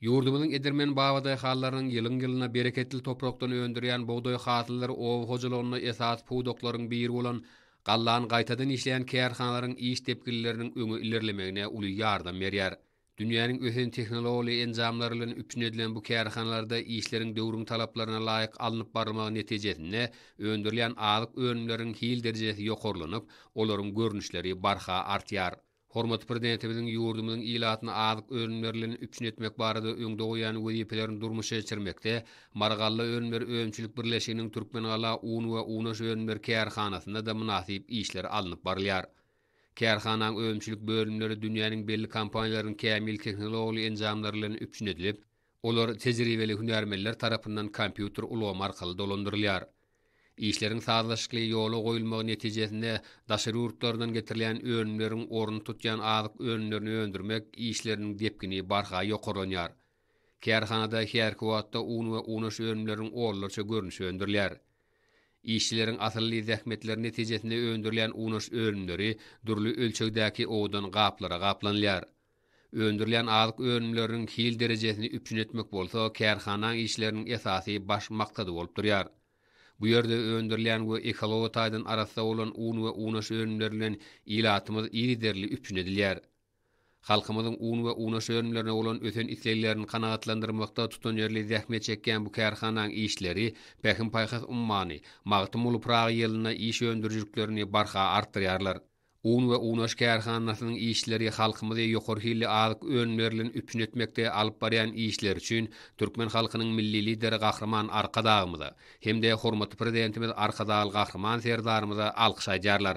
Yurdumyzyň Edirmen bawaday hallarynyň ýylyň bereketli toprakdan öndürýän bogdoý hatlylar ow hojalagyna esas puwdoklaryň biri bolan gallan gaýtadan işleýän kärhanalaryň iş tepkilleriniň öňe ilerlemegine uly ýardam berýär. Dünýäniň ösen tehnologiýa enjamlary bilen üpün edilen bu kärhanalarda işleriň döwrüň talaplaryna laýyk alınıp barmagy netijesinde öndürilen azyk önümleriň hil derejesi ýokarlanyp, olaryň görnüşleri barha artýar. Hormat prezidentimiziň ýurdumyzyň ilatyny azyk önümlerlerini üpün etmek barada öňde goýan wezipelerini durmuşa geçirmekde, Margally Önümler Öňçülük Birleşiginiň Türkmenala un we unaş önümler kärhanasynda da münasip işler alınıp barylýar. Kärhananyň öňçülük bölümleri dünýäniň belli kompaniýalaryň kämil tehnologiýa enjamlary bilen üpün edilip, olar tejribeli hünärmenler tarapyndan kompýuter ulgamy arkaly dolandyrylýar. İşlerin sağlaşykly ýola goýulmagy netijesinde daşary urtlardan getirilen önümleriň orny tutýan azyk önümlerini öndürmek işleriniň depkini barha ýokaranýar. Kärhanada her kwatda un we unaş önümleriň orlarça görnüşi öndürilýär. İşçileriň asylly zähmetleri netijesinde öndürilen unaş önümleri durly ölçekdäki owdan gaplara gaplanýar. Öndürilen azyk önümleriň hil derejesini üpün etmek bolsa, kärhanaň işleriniň esasy baş maksady bolup durýar. Bu ýerde öndürilen we ekologiýa taýdan arasynda bolan un we unaş önümlerinden ilatymyz iri derli üpün edilýär. Halkymyzyň un we unaş önümlerine bolan ösen isleglerini kanagatlandyrmakda tutan ýerli zähmet çekýän bu kärhananyň işleri Pähim Paýhas ummany, magtym ulup Praga ýylyna iş öndürjüklerini barha artdyrýarlar. Un we unaş kärhanasynyň işleri halkymyzy ýokary hilli azyk önümlerlen üpün etmekde alyp barýan işler üçin türkmen halkynyň milli lideri Gahrman Arkadagymyza hemde hormatly prezidentimiz Arkadagal Gahrman serdarymyza alkyş aýdýarlar.